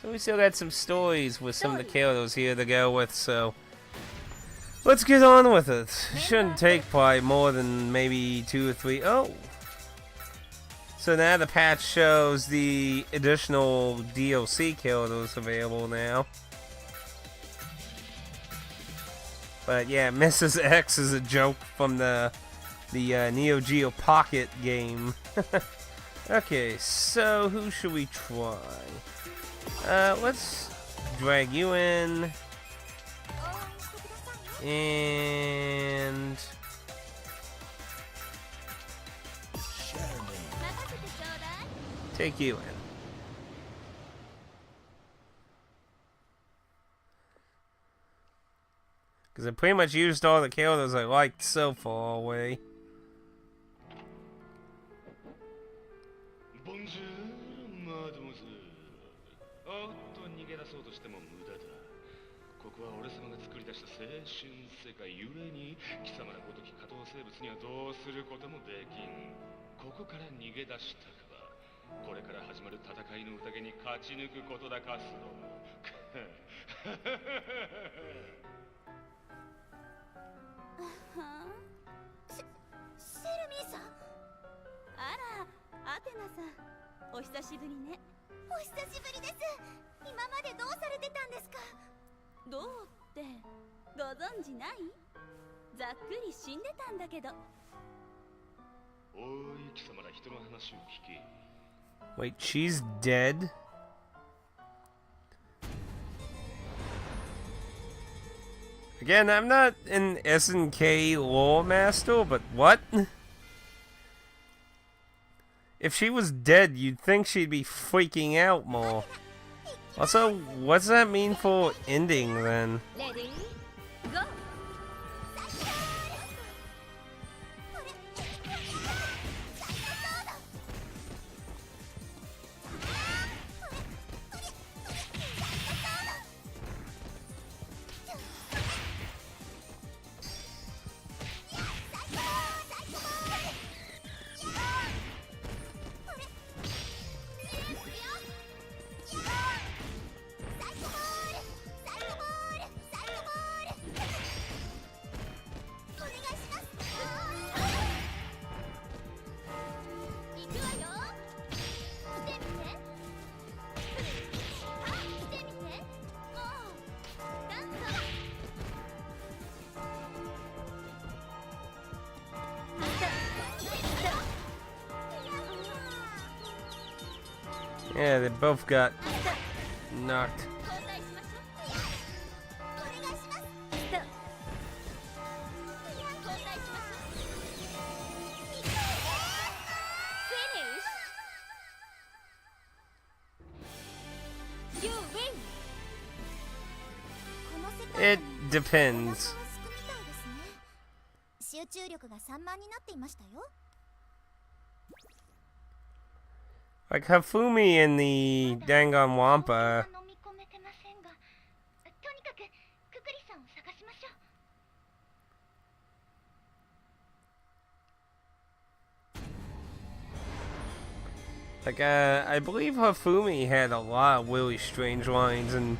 So we still got some stories with some of the characters here to go with, so let's get on with it. Shouldn't take probably more than maybe 2 or 3. Oh! So now the patch shows the additional DLC characters available now. But yeah, Mrs. X is a joke from the Neo Geo Pocket game. Okay, so who should we try? Let's drag you in. And take you in. Because I pretty much used all the characters I liked so far away. Wait, she's dead? Again, I'm not an SNK lore master, but what? If she was dead, you'd think she'd be freaking out more. Also, what's that mean for ending then? Ready? Go! Yeah, they both got knocked. It depends. Like Hifumi in the Danganronpa. Like, I believe Hifumi had a lot of really strange lines in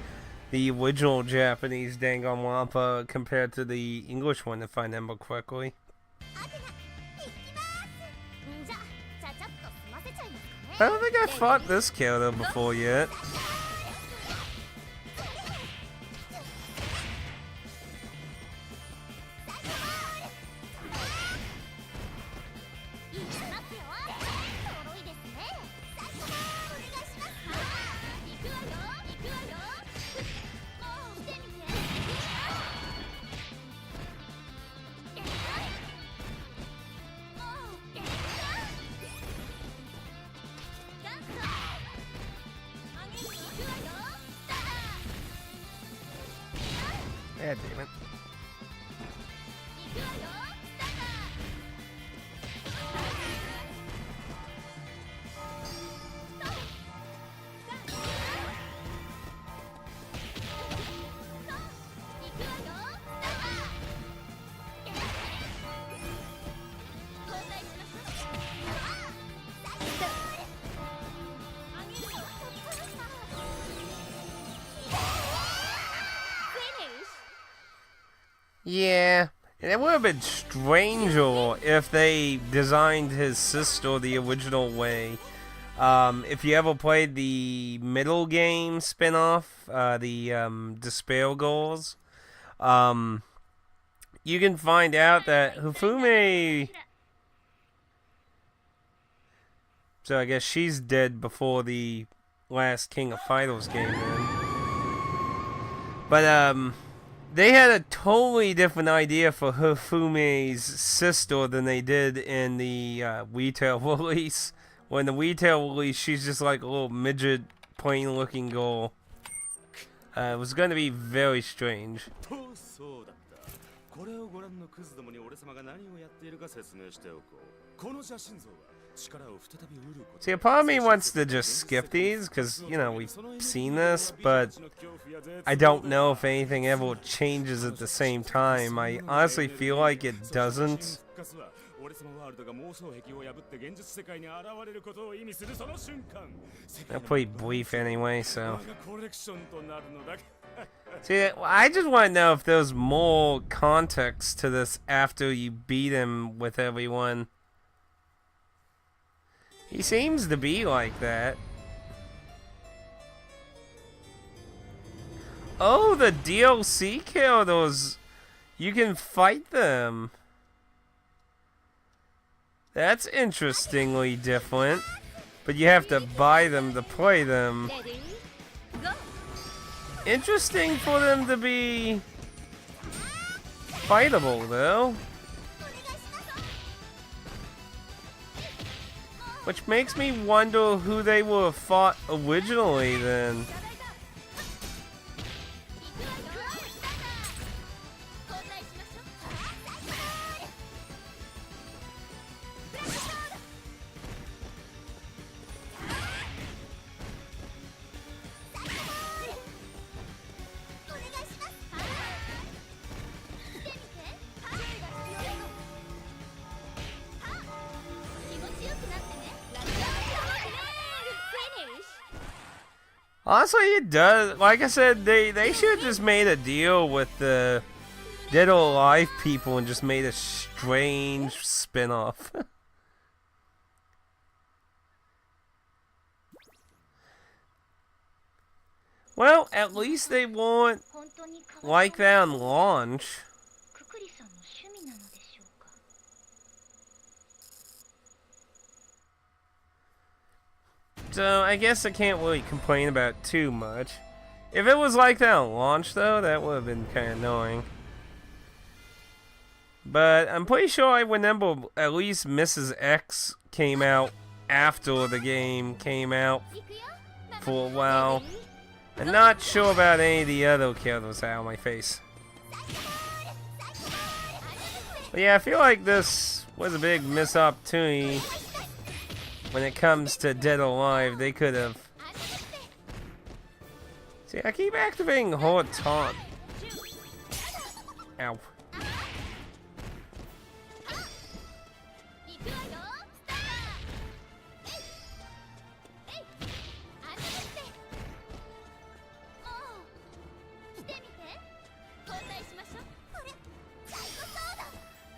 the original Japanese Danganronpa compared to the English one, if I remember correctly. I don't think I fought this character before yet. God damn it. Yeah, and it would have been stranger if they designed his sister the original way. If you ever played the middle game spin-off, the Despair Goals, you can find out that Hifumi... So I guess she's dead before the last King of Fighters game then. But, they had a totally different idea for Hifumi's sister than they did in the retail release. When the retail release, she's just like a little midget, plain-looking girl. It was going to be very strange. See, a part of me wants to just skip these, because, you know, we've seen this, but I don't know if anything ever changes at the same time. I honestly feel like it doesn't. They're pretty brief anyway, so... See, I just want to know if there's more context to this after you beat him with everyone. He seems to be like that. Oh, the DLC characters! You can fight them. That's interestingly different. But you have to buy them to play them. Interesting for them to be fightable, though. Which makes me wonder who they would have fought originally, then. Honestly, it does. Like I said, they should have just made a deal with the Dead or Alive people and just made a strange spin-off. Well, at least they weren't like that on launch. So, I guess I can't really complain about too much. If it was like that on launch, though, that would have been kind of annoying. But I'm pretty sure I remember at least Mrs. X came out after the game came out for a while. I'm not sure about any of the other characters out of my face. But yeah, I feel like this was a big missed opportunity. When it comes to Dead or Alive, they could have... See, I keep activating Horde Taunt. Ow.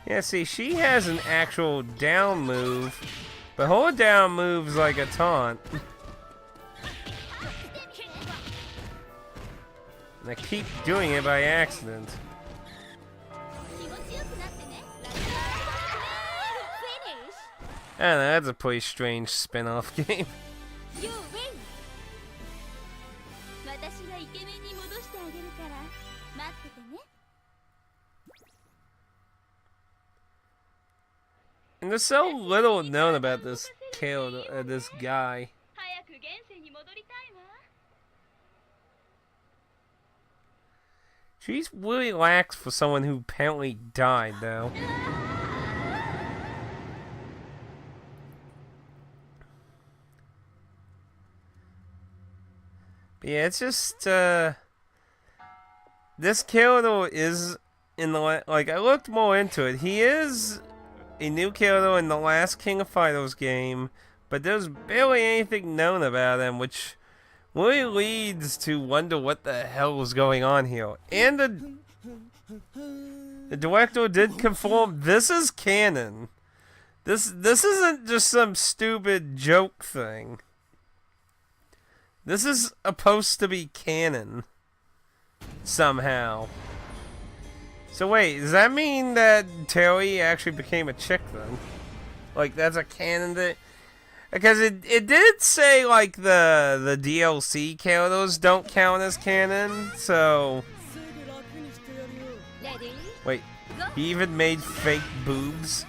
Yeah, see, she has an actual down move. But hold down moves like a taunt. And I keep doing it by accident. I don't know, that's a pretty strange spin-off game. And there's so little known about this this guy. She's really lax for someone who apparently died, though. But yeah, it's just, this character is in the, like, I looked more into it. He is a new character in the last King of Fighters game, but there's barely anything known about him, which really leads to wonder what the hell is going on here. And the The director did confirm this is canon. This isn't just some stupid joke thing. This is supposed to be canon. Somehow. So wait, does that mean that Terry actually became a chick then? Like, that's a canon that... Because it did say, like, the DLC characters don't count as canon, so... Wait, he even made fake boobs?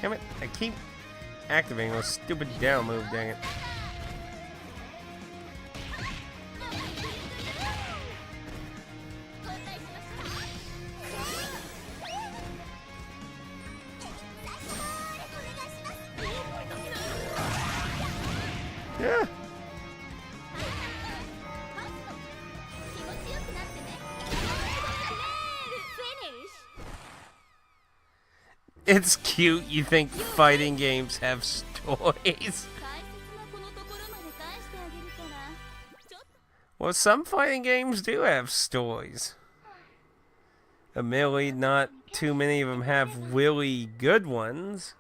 Damn it, I keep activating those stupid down move, dang it. Yeah. It's cute, you think fighting games have stories. Well, some fighting games do have stories. Admittedly, not too many of them have really good ones.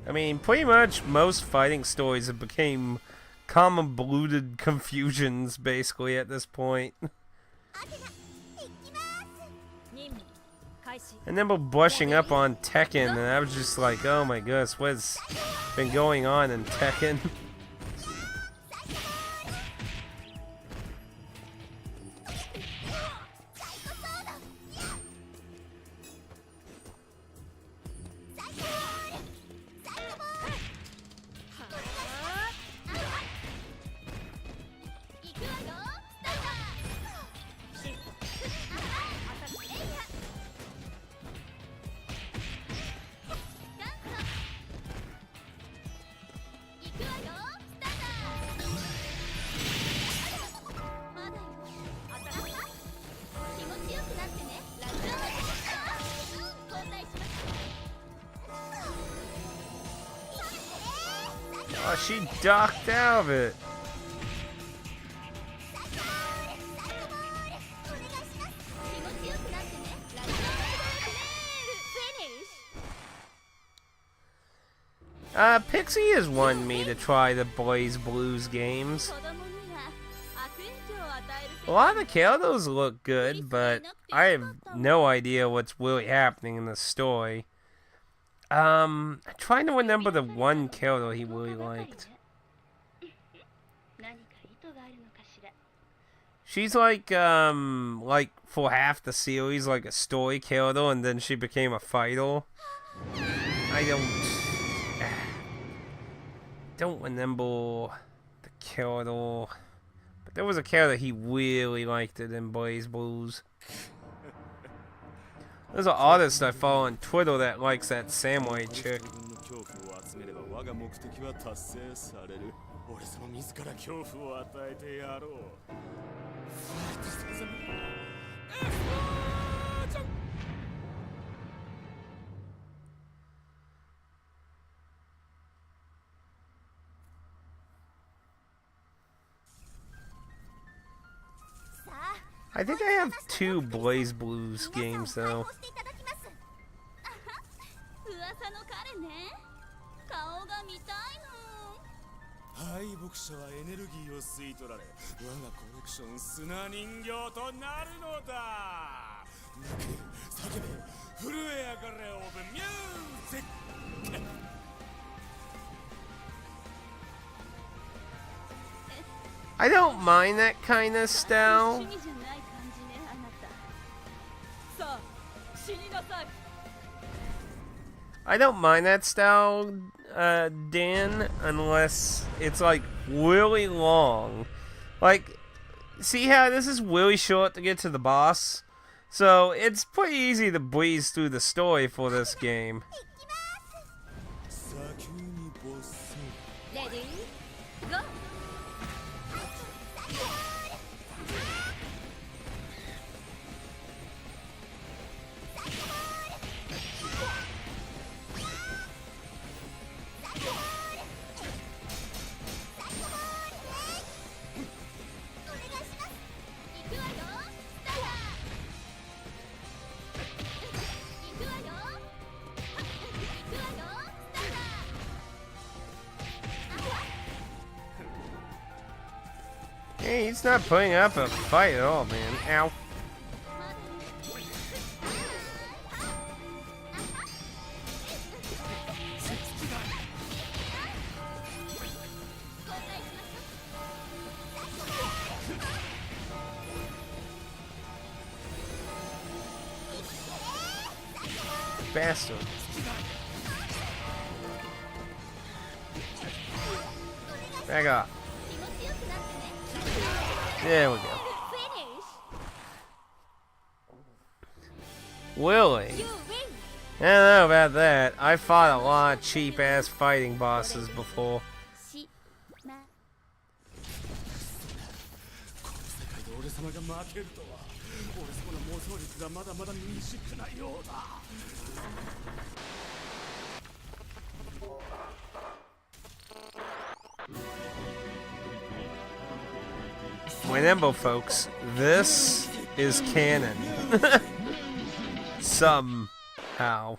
I mean, pretty much most fighting stories have become convoluted confusions, basically, at this point. And then we're brushing up on Tekken, and I was just like, oh my goodness, what's been going on in Tekken? Oh, she ducked out of it. Pixie has wanted me to try the Blaze Blues games. A lot of the characters look good, but I have no idea what's really happening in the story. I'm trying to remember the one character he really liked. She's like for half the series, like a story character, and then she became a fighter. I don't remember the character, but there was a character he really liked it in Blaze Blues. There's an artist I follow on Twitter that likes that samurai chick. I think I have 2 Blaze Blues games though. I don't mind that kind of style. I don't mind that style, Dan, unless it's like really long. Like, see how this is really short to get to the boss? So it's pretty easy to breeze through the story for this game. Ready? Go! Hey, he's not putting up a fight at all, man. Ow. Bastard. Back off. There we go. Willie. I don't know about that. I fought a lot of cheap-ass fighting bosses before. Remember, folks, this is canon. Somehow.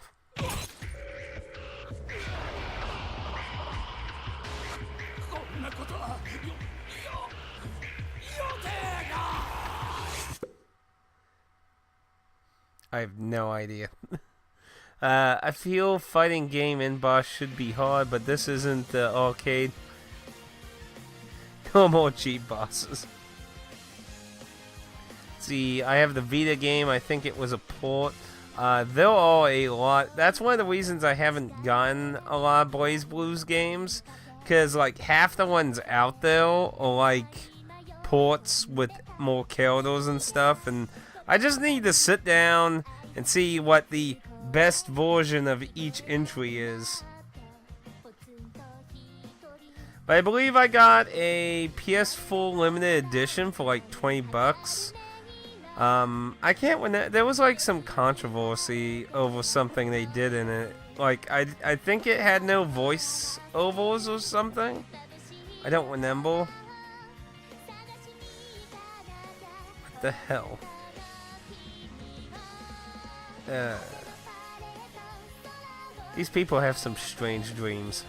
I have no idea. I feel fighting game in boss should be hard, but this isn't the arcade. No more cheap bosses. See, I have the Vita game. I think it was a port. There are a lot. That's one of the reasons I haven't gotten a lot of Blaze Blues games, because like half the ones out there are like ports with more characters and stuff, and I just need to sit down and see what the best version of each entry is. But I believe I got a PS4 limited edition for like 20 bucks. I can't win that. There was like some controversy over something they did in it. Like, I think it had no voice overs or something. I don't remember. What the hell? These people have some strange dreams.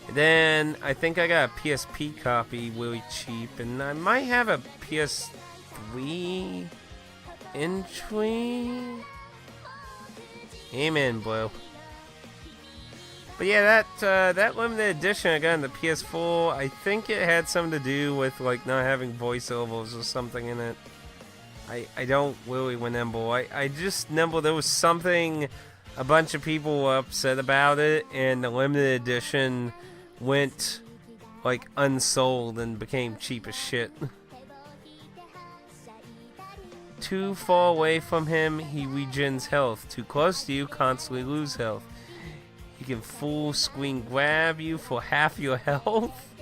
And then I think I got a PSP copy really cheap, and I might have a PS3 entry. Amen, Blue. But yeah, that limited edition I got on the PS4, I think it had something to do with like not having voiceovers or something in it. I don't really remember. I just remember there was something, a bunch of people were upset about it, and the limited edition went like unsold and became cheap as shit. Too far away from him, he regens health. Too close to you, constantly lose health. He can full screen grab you for half your health.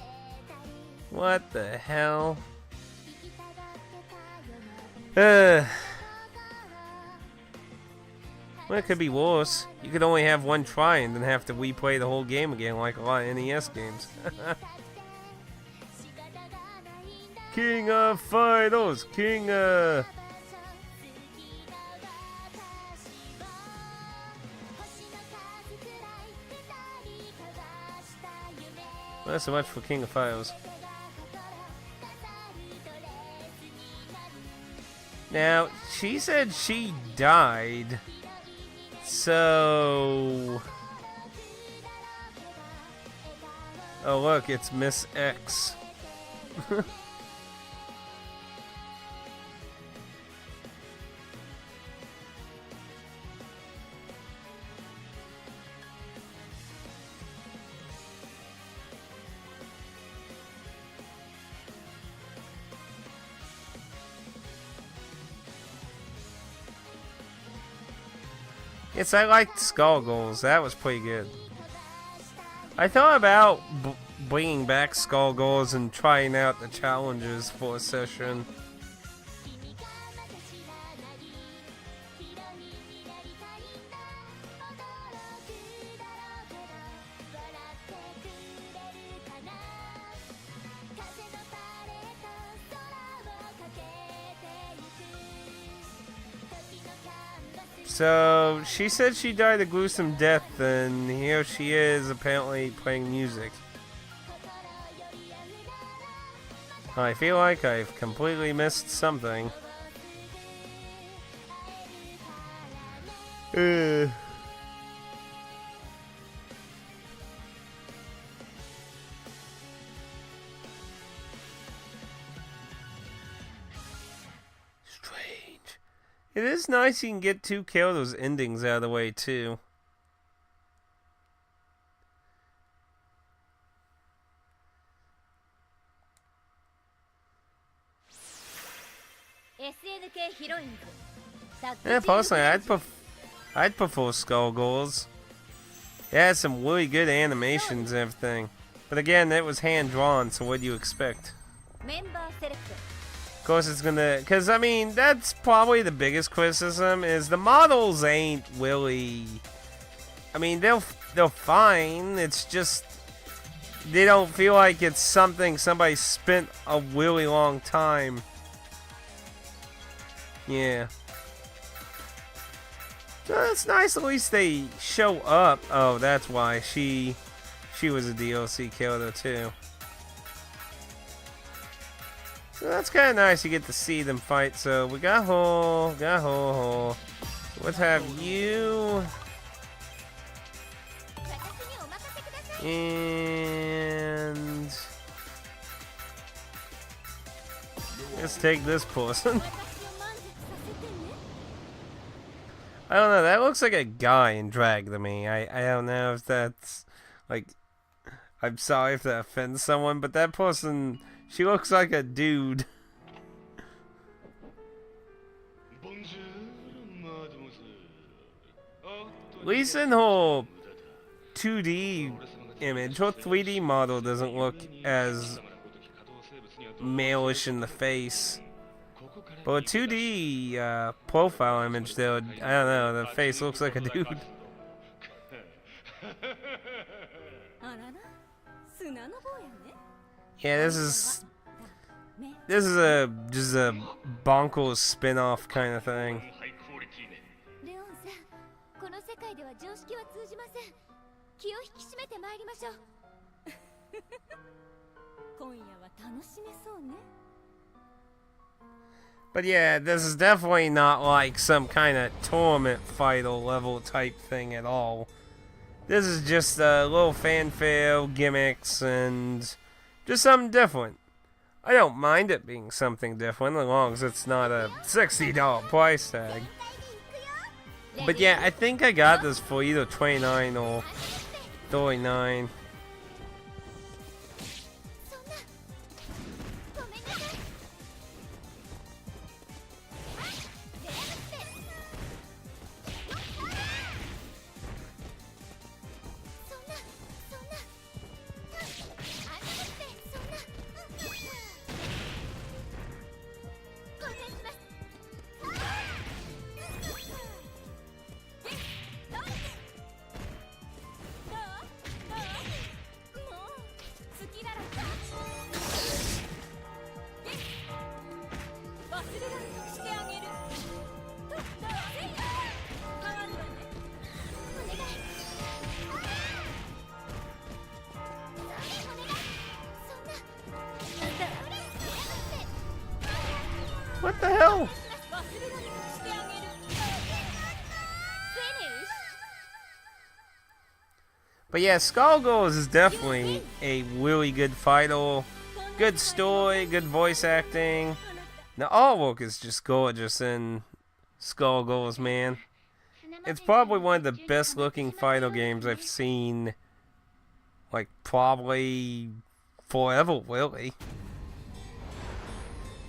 What the hell? Well, it could be worse. You could only have one try and then have to replay the whole game again like a lot of NES games. King of Fighters! King of... Not so much for King of Fighters. Now, she said she died. So... Oh look, it's Miss X. Yes, I liked Skullgirls. That was pretty good. I thought about bringing back Skullgirls and trying out the challenges for a session. So, she said she died a gruesome death, and here she is apparently playing music. I feel like I've completely missed something. It is nice you can get 2 those endings out of the way, too. SNK Heroines. Yeah, personally, I'd prefer Skullgirls. It has some really good animations and everything. But again, it was hand-drawn, so what do you expect? Of course it's gonna, because I mean, that's probably the biggest criticism, is the models ain't really, I mean, they're fine, it's just, they don't feel like it's something somebody spent a really long time. Yeah. So it's nice at least they show up. Oh, that's why she was a DLC killer too. So that's kind of nice, you get to see them fight. So we got her. Let's have you. And let's take this person. I don't know, that looks like a guy in drag to me. I don't know if that's, like, I'm sorry if that offends someone, but that person, she looks like a dude. At least in her 2D image, her 3D model doesn't look as male-ish in the face. But a 2D profile image, though, I don't know, the face looks like a dude. Yeah, this is just a bonkers spin-off kind of thing. But yeah, this is definitely not like some kind of tournament fighter level type thing at all. This is just a little fanfare, gimmicks, and just something different. I don't mind it being something different as long as it's not a $60 price tag. But yeah, I think I got this for either $29 or $39. What the hell? But yeah, Skullgirls is definitely a really good fighter. Good story, good voice acting. The artwork is just gorgeous in Skullgirls, man. It's probably one of the best looking fighter games I've seen, like, probably forever, really.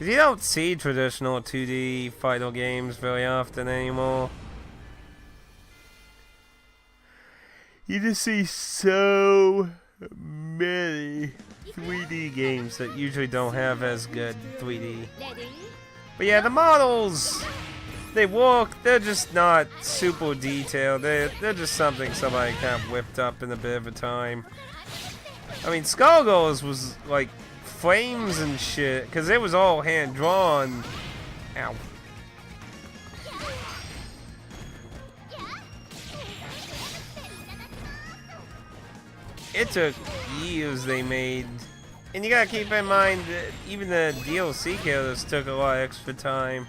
You don't see traditional 2D fighter games very often anymore. You just see so many 3D games that usually don't have as good 3D. But yeah, the models, they work. They're just not super detailed. They're just something somebody kind of whipped up in a bit of a time. I mean, Skullgirls was like frames and shit, because it was all hand drawn. Ow. It took years they made. And you gotta keep in mind that even the DLC characters took a lot of extra time.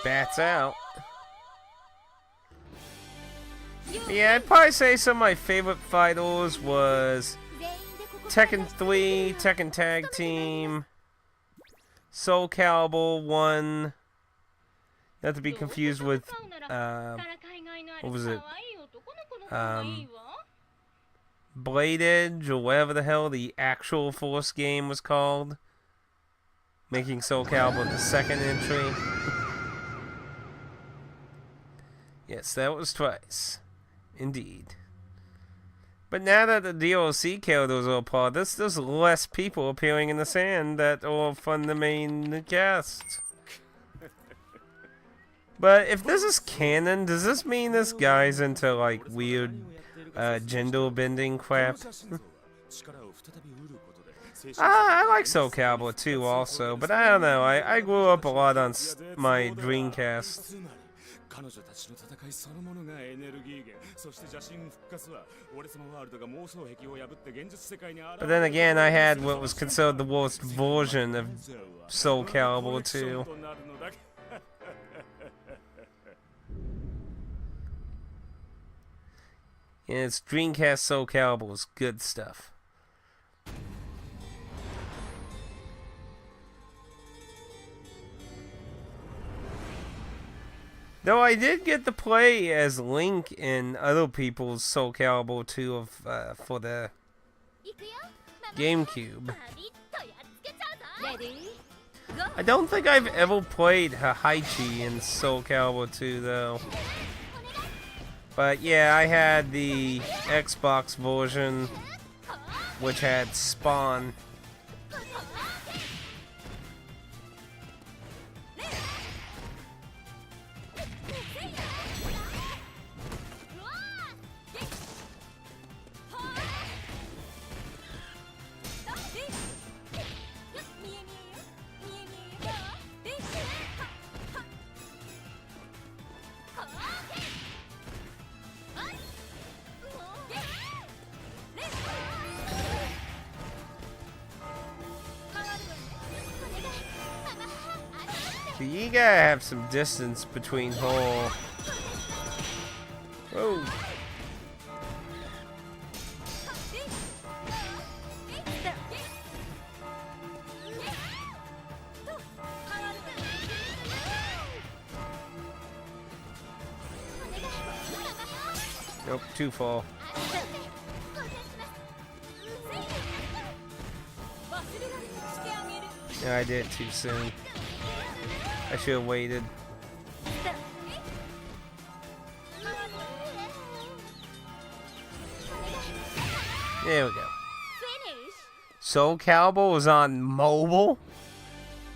Bats out. Yeah, I'd probably say some of my favorite fighters was Tekken 3, Tekken Tag Team, Soul Calibur 1. Not to be confused with, what was it? Blade Edge, or whatever the hell the actual Force game was called. Making Soul Calibur the second entry. Yes, that was twice. Indeed. But now that the DLC characters are apart, there's less people appearing in the sand that are from the main cast. But if this is canon, does this mean this guy's into like weird gender bending crap? I like Soul Calibur too also, but I don't know, I grew up a lot on my Dreamcast. But then again, I had what was considered the worst version of Soul Calibur 2. And it's Dreamcast Soul Calibur's good stuff. Though I did get to play as Link in other people's Soul Calibur 2 of, for the GameCube. I don't think I've ever played Heihachi in Soul Calibur 2 though. But yeah, I had the Xbox version, which had Spawn. You gotta have some distance between hole. Whoa. Nope, too full. Yeah, I did it too soon. I should have waited. There we go. Soul Calibur was on mobile?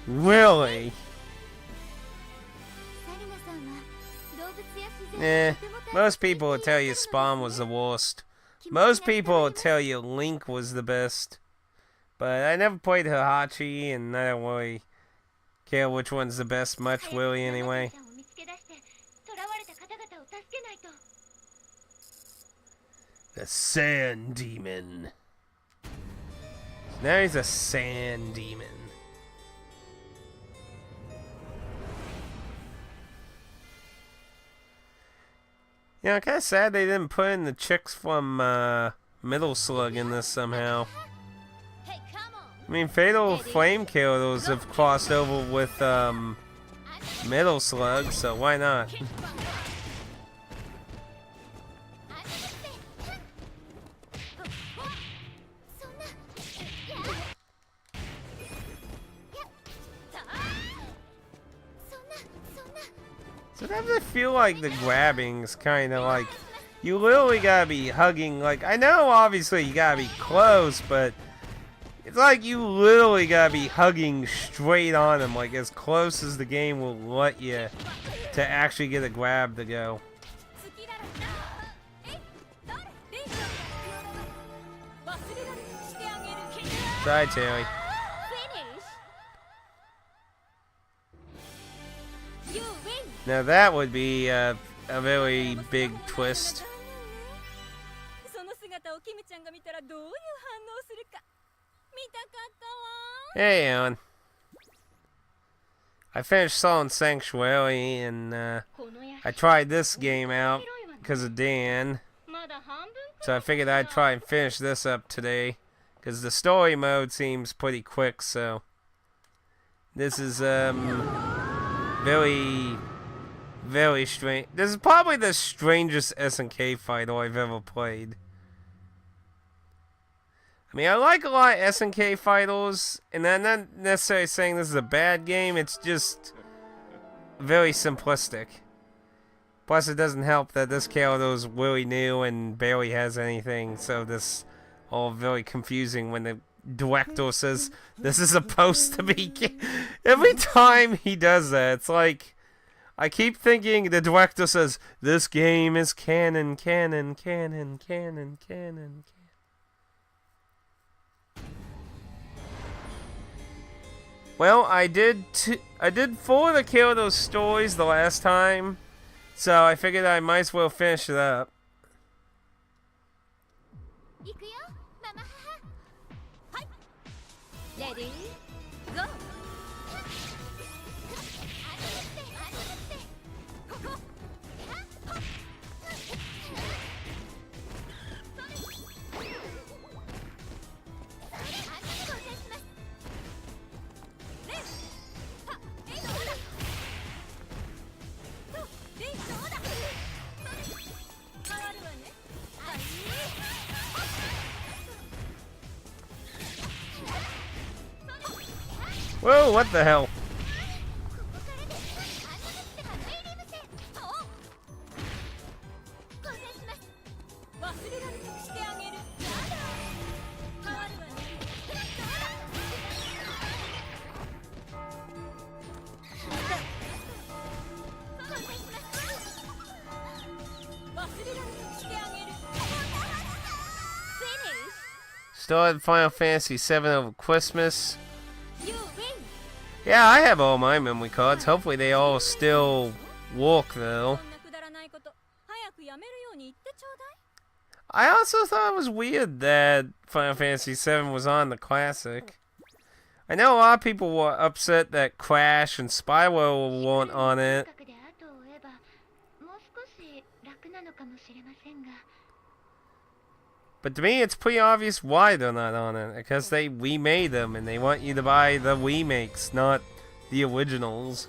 Really? Most people will tell you Spawn was the worst. Most people will tell you Link was the best. But I never played Heihachi, and I don't really care which one's the best much, really, anyway. The Sand Demon. Now he's a Sand Demon. You know, I'm kind of sad they didn't put in the chicks from Middle Slug in this somehow. I mean, Fatal Flame Kills have crossed over with Metal Slug, so why not? Sometimes I feel like the grabbing's kind of like, you literally gotta be hugging, like, I know obviously you gotta be close, but it's like you literally gotta be hugging straight on him, like as close as the game will let you to actually get a grab to go. Try, Terry. Now that would be a very big twist. Hey, Alan. I finished Solid Sanctuary, and I tried this game out because of Dan. So I figured I'd try and finish this up today, because the story mode seems pretty quick, so this is very strange. This is probably the strangest SNK fighter I've ever played. I mean, I like a lot of SNK fighters, and I'm not necessarily saying this is a bad game, it's just very simplistic. Plus, it doesn't help that this character is really new and barely has anything, so this all very confusing when the director says this is supposed to be. Every time he does that, it's like, I keep thinking the director says, this game is canon, canon, canon, canon, canon, canon. Well, I did 4 of the character stories the last time, so I figured I might as well finish it up. Ready, go! Whoa, what the hell? Started Final Fantasy VII over Christmas. Yeah, I have all my memory cards. Hopefully they all still work, though. I also thought it was weird that Final Fantasy VII was on the Classic. I know a lot of people were upset that Crash and Spyro weren't on it. But to me, it's pretty obvious why they're not on it. Because they remade them, and they want you to buy the remakes, not the originals.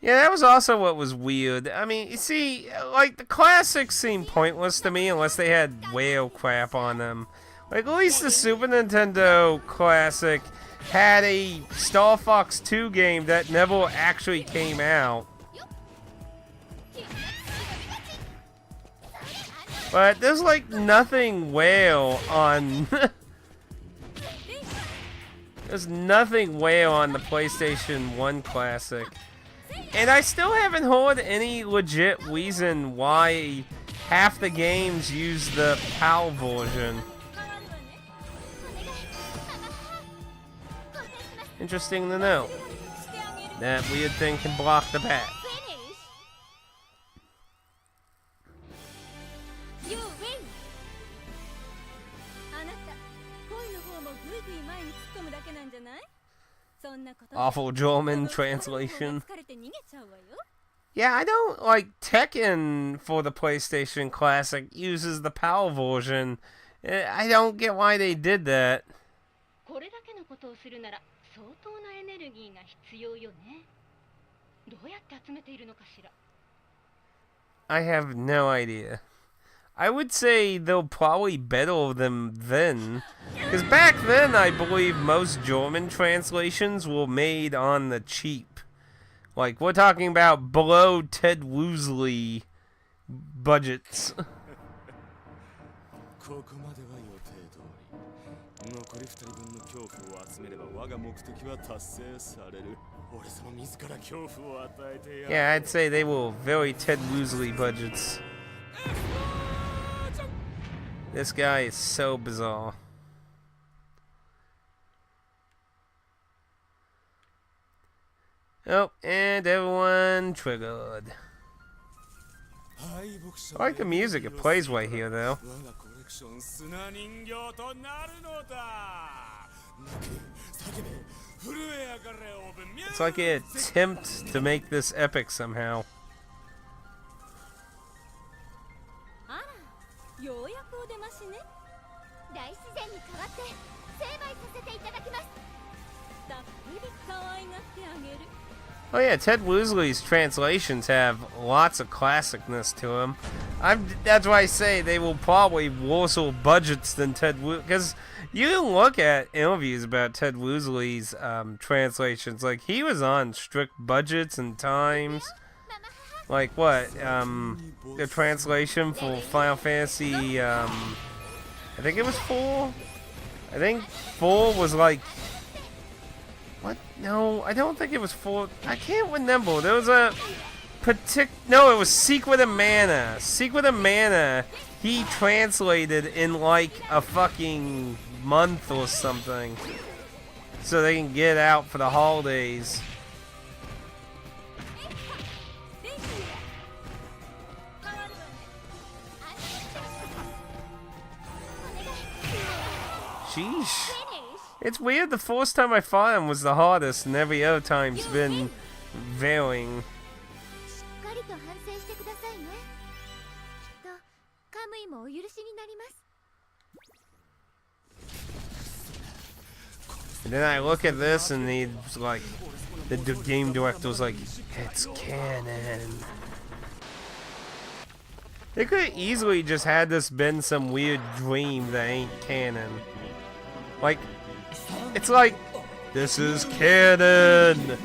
Yeah, that was also what was weird. I mean, you see, like, the classics seemed pointless to me unless they had whale crap on them. Like, at least the Super Nintendo Classic had a Star Fox 2 game that never actually came out. But there's like nothing whale on there's nothing whale on the PlayStation 1 Classic. And I still haven't heard any legit reason why half the games use the PAL version. Interesting to know. That weird thing can block the path. Awful German translation. Yeah, I don't like Tekken for the PlayStation Classic uses the PAL version. I don't get why they did that. これだけのことをするなら相当なエネルギーが必要よね。どうやって集めているのかしら。I have no idea. I would say they'll probably better them then. Because back then, I believe most German translations were made on the cheap. Like, we're talking about below Ted Woosley budgets. ここまでは予定通り。残り2人分の恐怖を集めれば我が目的は達成される。俺様自ら恐怖を与えてやる。Yeah, I'd say they were very Ted Woosley budgets. This guy is so bizarre. Oh, and everyone triggered. I like the music, it plays right here though. It's like an attempt to make this epic somehow. ようやくお出ましね。大自然に代わって成敗させていただきます。たっぷり可愛がってあげる。Oh yeah, Ted Woosley's translations have lots of classicness to them. That's why I say they will probably worse budgets than Ted Woosley. Because you can look at interviews about Ted Woosley's translations. Like, he was on strict budgets and times. Like what? The translation for Final Fantasy, I think it was 4? I think 4 was like... What? No, I don't think it was 4. I can't remember. There was a no, it was Secret of Mana. Secret of Mana, he translated in like a fucking month or something. So they can get out for the holidays. Sheesh. It's weird, the first time I fought him was the hardest, and every other time's been varying. And then I look at this, and he's like, the game director's like, it's canon. They could have easily just had this been some weird dream that ain't canon. Like, it's like, this is canon!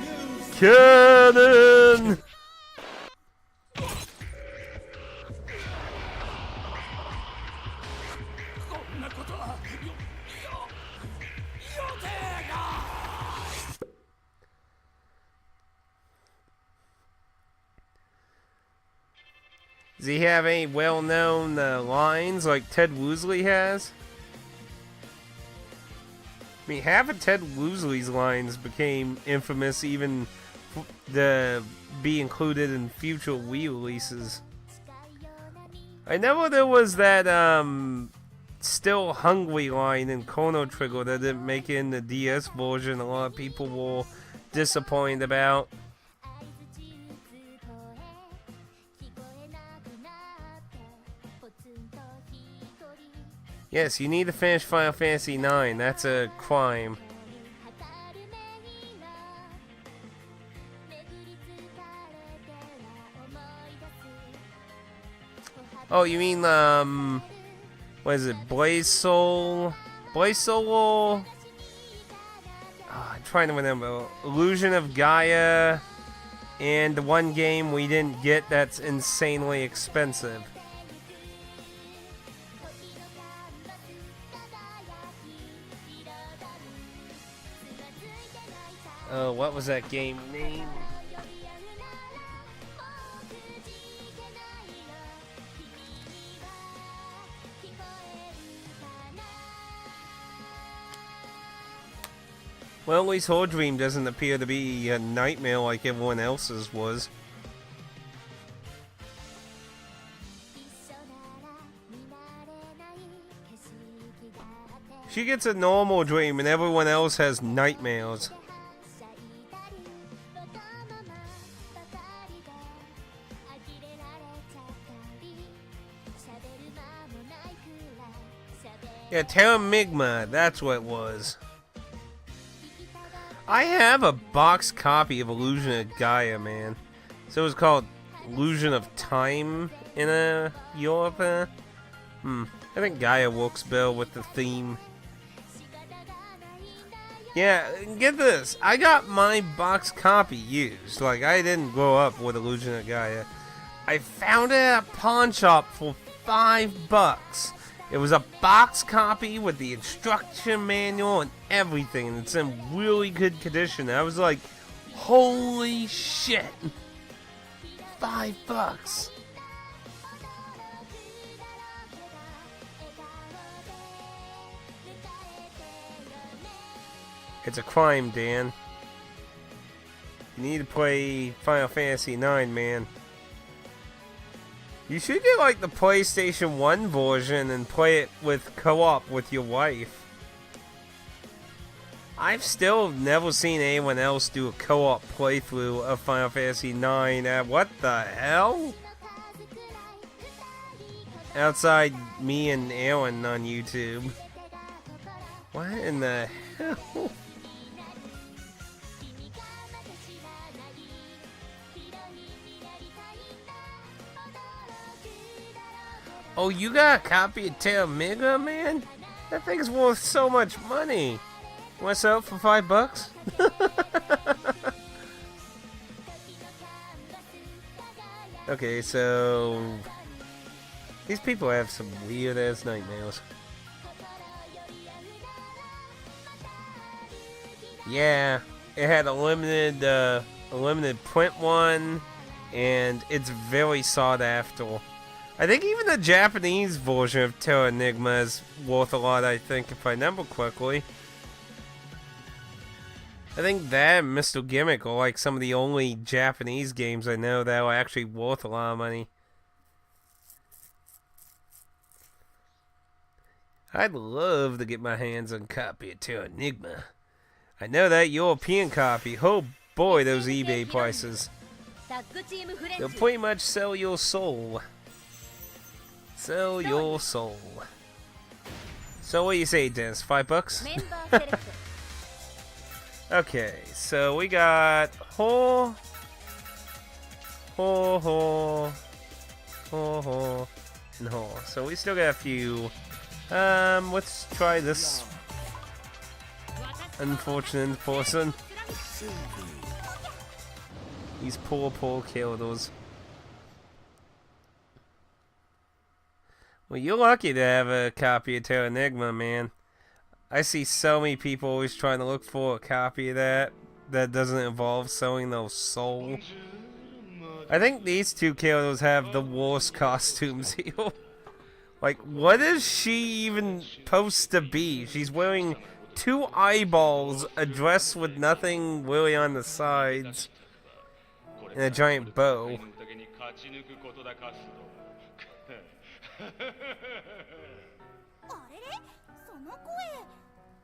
Canon! Does he have any well-known lines like Ted Woosley has? I mean, half of Ted Woosley's lines became infamous even to be included in future Wii releases. I know there was that Still Hungry line in Chrono Trigger that didn't make it in the DS version. A lot of people were disappointed about. Yes, you need to finish Final Fantasy IX. That's a crime. Oh, you mean, what is it? Blaze Soul? Blaze Soul? Oh, I'm trying to remember. Illusion of Gaia. And the one game we didn't get that's insanely expensive. Oh, what was that game name? Well, at least her dream doesn't appear to be a nightmare like everyone else's was. She gets a normal dream and everyone else has nightmares. Yeah, Terramigma, that's what it was. I have a box copy of Illusion of Gaia, man. So it was called Illusion of Time in Europe. I think Gaia works better with the theme. Yeah, get this. I got my box copy used. Like, I didn't grow up with Illusion of Gaia. I found it at a pawn shop for $5. It was a box copy with the instruction manual and everything, and it's in really good condition. I was like, holy shit. $5. It's a crime, Dan. You need to play Final Fantasy IX, man. You should get like the PlayStation 1 version and play it with co-op with your wife. I've still never seen anyone else do a co-op playthrough of Final Fantasy IX. What the hell? Outside me and Aaron on YouTube. What in the hell? Oh, you got a copy of Terramigma, man? That thing's worth so much money. You want to sell it for $5? Okay, so these people have some weird ass nightmares. Yeah, it had a limited print one, and it's very sought after. I think even the Japanese version of Terranigma is worth a lot, I think, if I remember correctly. I think that and Mr. Gimmick are like some of the only Japanese games I know that are actually worth a lot of money. I'd love to get my hands on a copy of Terranigma. I know that European copy, oh boy, those eBay prices. They'll pretty much sell your soul. Sell your soul. So what do you say, Dennis? $5? Okay, so we got and so we still got a few. Let's try this unfortunate person. These poor killers. Well, you're lucky to have a copy of Terranigma, man. I see so many people always trying to look for a copy of that doesn't involve selling their soul. I think these two killers have the worst costumes here. Like, what is she even supposed to be? She's wearing 2 eyeballs, a dress with nothing really on the sides, and a giant bow.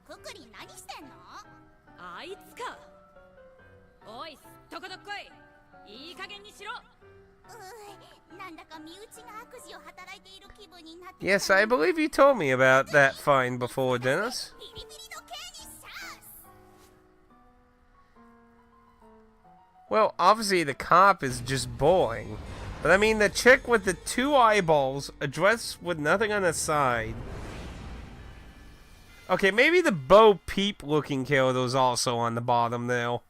ククリン何してんの？あいつか。おい、どこどっこい。いい加減にしろ。なんだか身内が悪事を働いている気分になって。Yes, I believe you told me about that find before, Dennis. Well, obviously the cop is just boring. But I mean, the chick with the 2 eyeballs, a dress with nothing on the side. Okay, maybe the Bo Peep looking killer's also on the bottom now.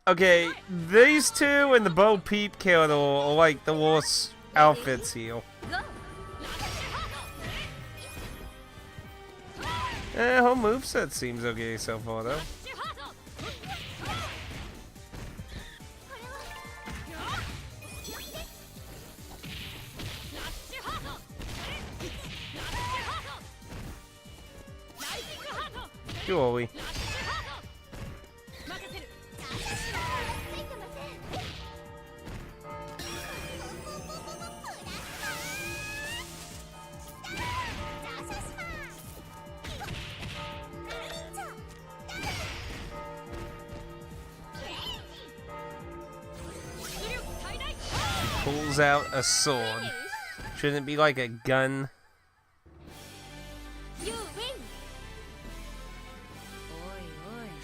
Okay, these two and the Bo Peep killer are like the worst outfits here. Her moveset seems okay so far though. Do we? Pulls out a sword. Shouldn't it be like a gun?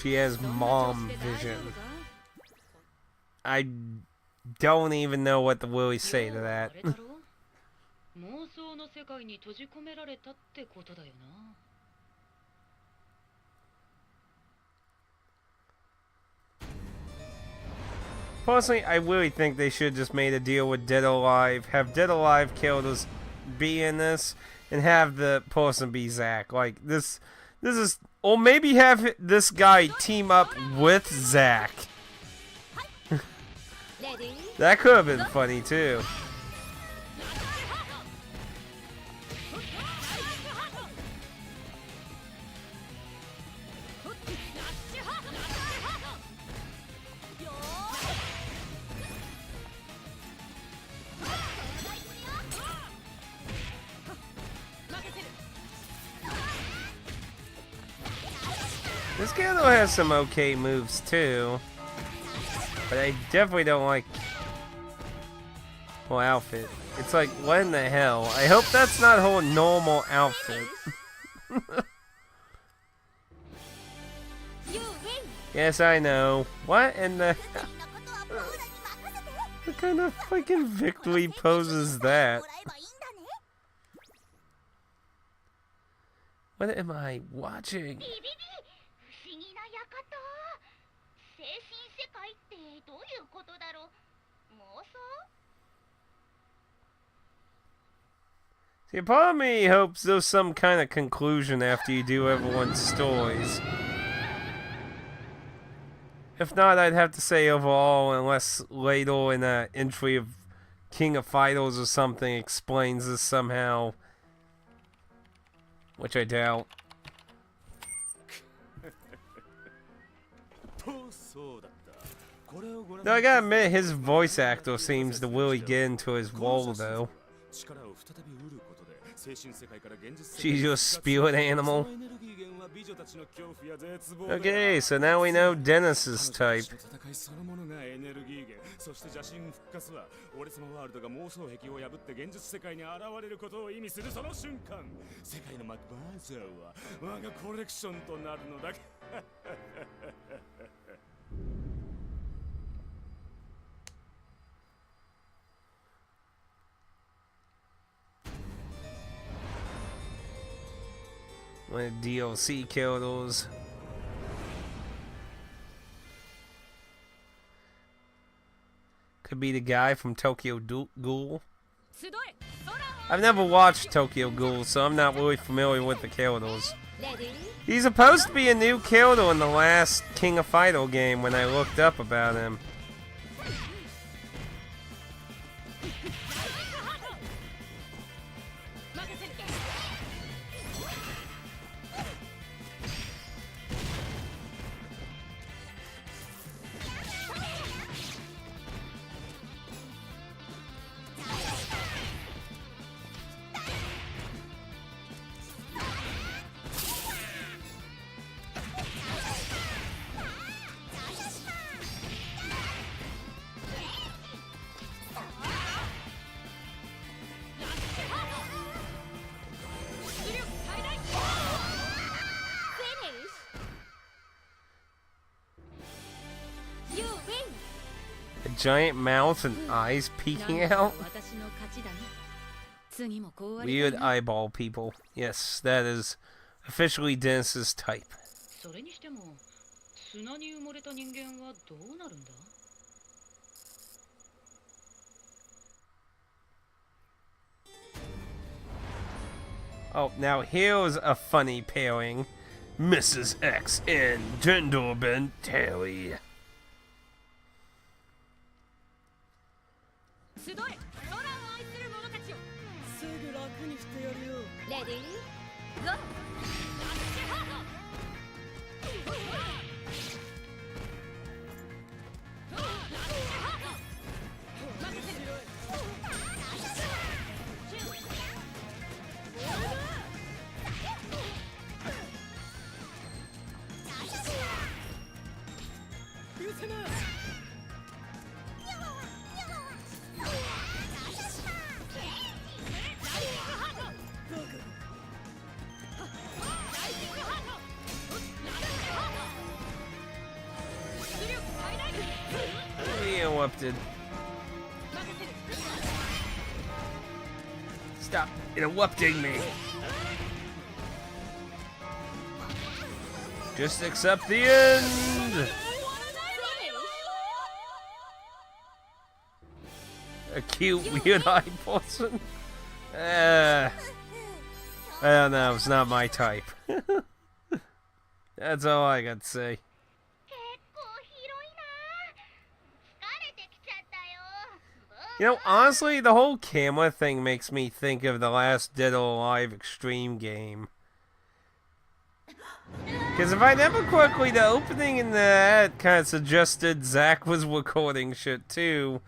She has mom vision. I don't even know what the willies say to that. Personally, I really think they should just made a deal with Dead or Alive, have Dead or Alive killers be in this, and have the person be Zack. Like this is, or maybe have this guy team up with Zack. That could have been funny too. This Gandalf has some okay moves too, but I definitely don't like whole outfit. It's like, what in the hell? I hope that's not a whole normal outfit. Yes, I know. What in the hell? What kind of fucking victory pose is that? What am I watching? See, part of me hopes there's some kind of conclusion after you do everyone's stories. If not, I'd have to say overall, unless later in an entry of King of Fighters or something explains this somehow. Which I doubt. Though I gotta admit, his voice actor seems to really get into his role though. She's your spirit animal. Okay, so now we know Dennis's type. One of the DLC killers. Could be the guy from Tokyo Ghoul. I've never watched Tokyo Ghoul, so I'm not really familiar with the killers. He's supposed to be a new killer in the last King of Fighter game when I looked up about him. Giant mouth and eyes peeking out. Weird eyeball people. Yes, that is officially Dennis's type. Oh, now here's a funny pairing. Mrs. X and Gentleman Terry. Ready? Go! interrupted. Stop interrupting me. Just accept the end. A cute, weird-eyed person. I don't know. It's not my type. That's all I got to say. You know, honestly, the whole camera thing makes me think of the last Dead or Alive Extreme game. Because if I remember correctly, the opening in that kind of suggested Zack was recording shit too.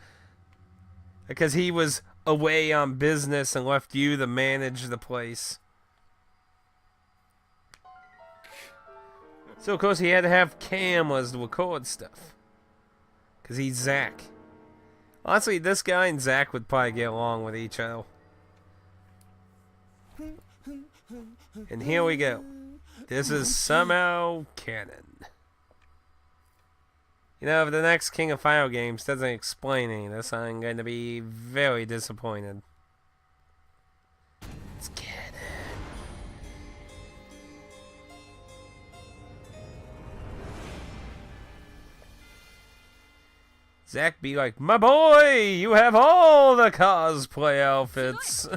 Because he was away on business and left you to manage the place. So of course he had to have cameras to record stuff. Because he's Zack. Honestly, this guy and Zack would probably get along with each other. And here we go. This is somehow canon. You know, if the next King of Fire games doesn't explain any of this, I'm going to be very disappointed. It's canon. Zack be like, my boy, you have all the cosplay outfits.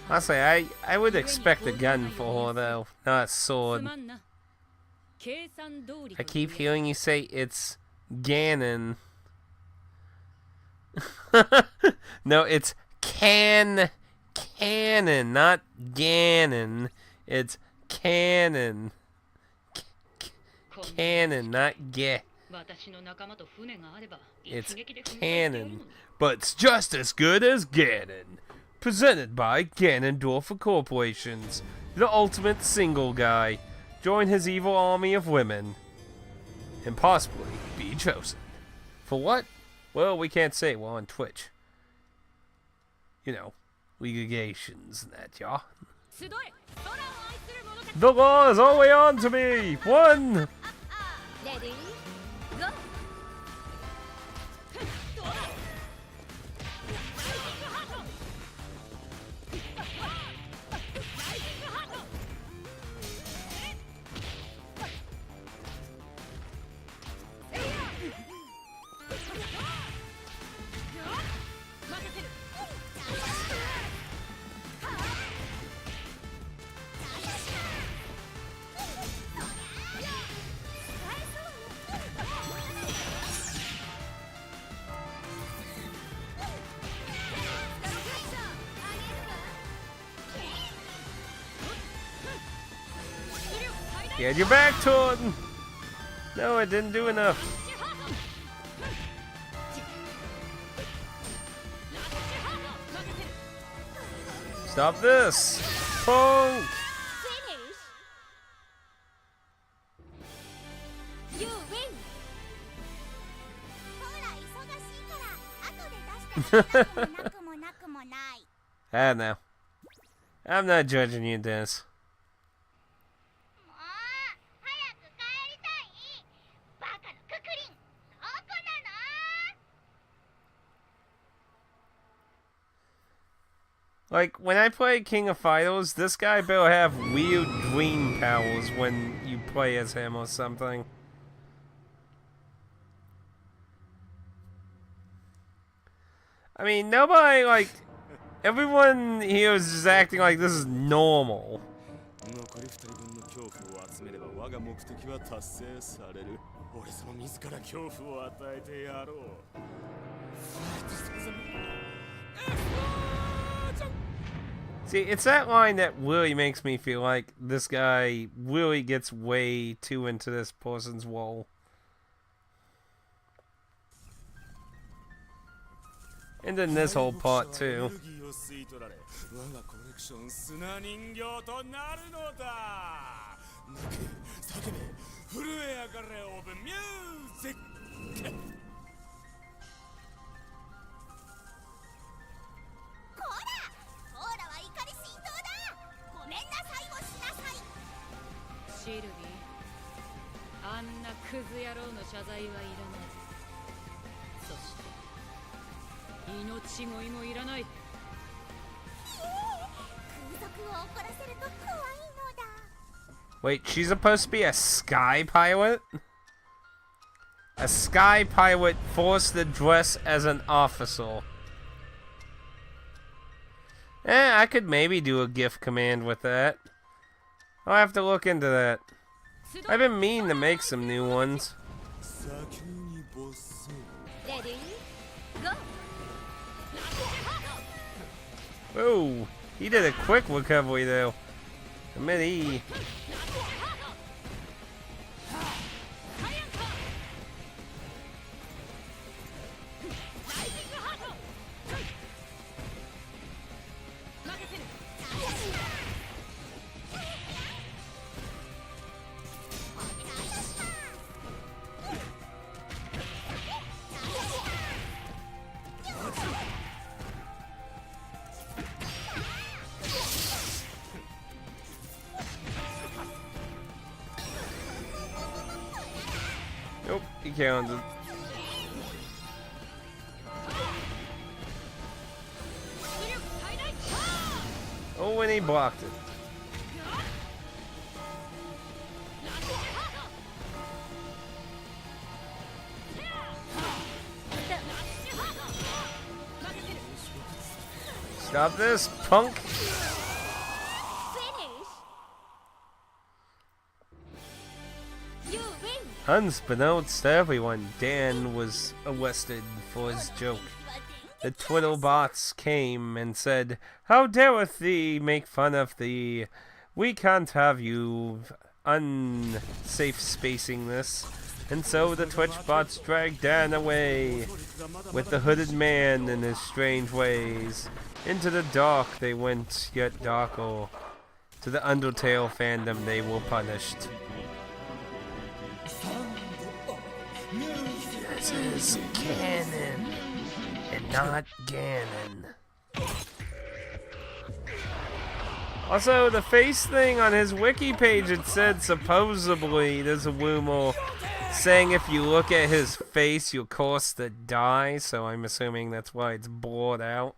Honestly, I would expect a gun for her, though, not a sword. I keep hearing you say it's Ganon. No, it's Cannon, not Ganon. It's Cannon. Cannon, not Ge. It's Cannon, but it's just as good as Ganon. Presented by Ganondorf Corporations, the ultimate single guy. Join his evil army of women, and possibly be chosen. For what? Well, we can't say. We're on Twitch. You know, legations and that, y'all. The law is all the way on to me. One. Ready? Go. You had your back toward. No, it didn't do enough. Stop this! Pong! You win. I don't know. I'm not judging you, Dennis. Like, when I play King of Fighters, this guy better have weird dream powers when you play as him or something. I mean, nobody, like, everyone here is just acting like this is normal. 残り2人分の恐怖を集めれば我が目的は達成される。俺様自ら恐怖を与えてやろう。See, it's that line that really makes me feel like this guy really gets way too into this person's role. And then this whole part too. 我がコレクション砂人形となるのだ。泣け、叫べ、震え上がれオブミュージック。こら、オーラは怒り心頭だ。ごめんなさいをしなさい。シルビー、あんなクズ野郎の謝罪はいらない。そして命乞いもいらない。Wait, she's supposed to be a sky pilot? A sky pilot forced to dress as an officer. I could maybe do a gift command with that. I'll have to look into that. I've been meaning to make some new ones. Ready? Go. Oh, he did a quick recovery though. Admit he. Nope, he counted. Oh, and he blocked it. Stop this, punk! Unbeknownst to everyone, Dan was arrested for his joke. The Twitter bots came and said, "How dareth thee make fun of thee? We can't have you unsafe spacing this." And so the Twitch bots dragged Dan away with the hooded man and his strange ways. Into the dark they went, yet darker. To the Undertale fandom they were punished. This is canon, and not Ganon. Also, the face thing on his wiki page, it said supposedly there's a rumor saying if you look at his face, you'll cause to die, so I'm assuming that's why it's blurred out.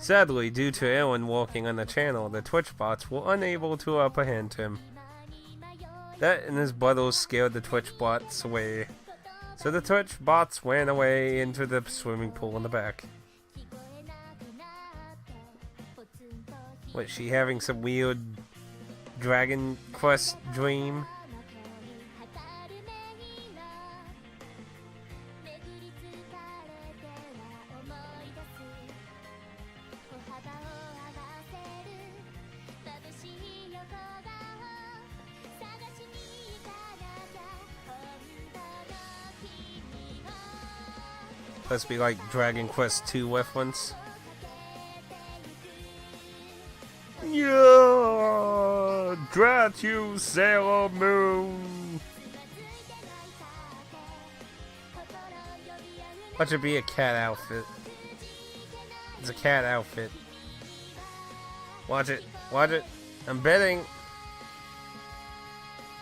Sadly, due to Aaron walking on the channel, the Twitch bots were unable to apprehend him. That and his brothers scared the Twitch bots away, so the Twitch bots ran away into the swimming pool in the back. What, she having some weird Dragon Quest dream? Supposed to be like Dragon Quest 2 reference. Yeah, drat you, Sailor Moon. That should be a cat outfit. It's a cat outfit. Watch it, watch it. I'm betting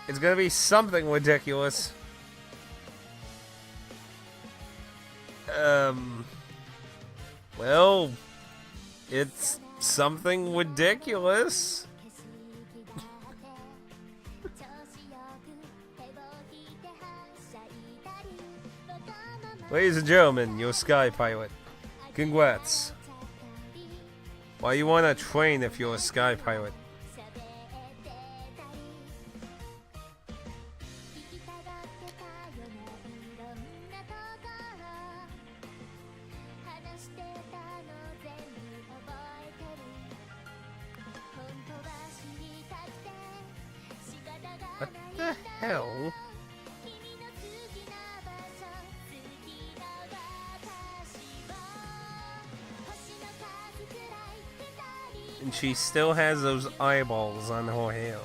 it's gonna be something ridiculous. Well, it's something ridiculous. Ladies and gentlemen, you're a sky pilot. Congrats. Why you wanna train if you're a sky pilot? What the hell? And she still has those eyeballs on her hair.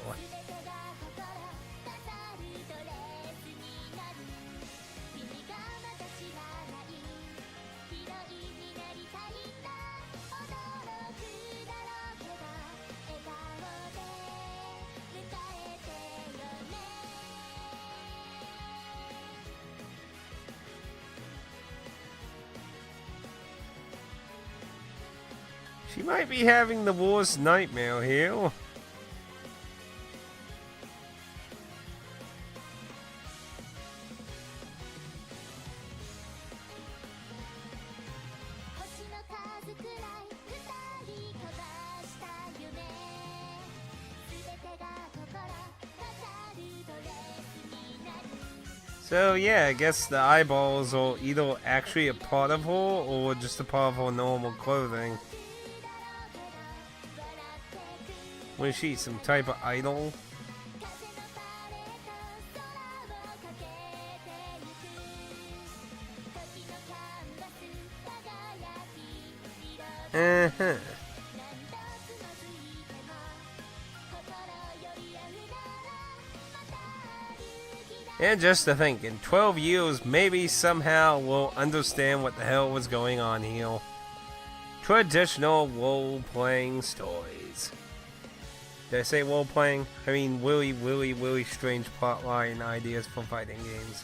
She might be having the worst nightmare here. So yeah, I guess the eyeballs are either actually a part of her or just a part of her normal clothing. Was she some type of idol? Uh-huh. And just to think, in 12 years, maybe somehow we'll understand what the hell was going on here. Traditional role-playing stories. Did I say role-playing? I mean, really strange plotline ideas for fighting games.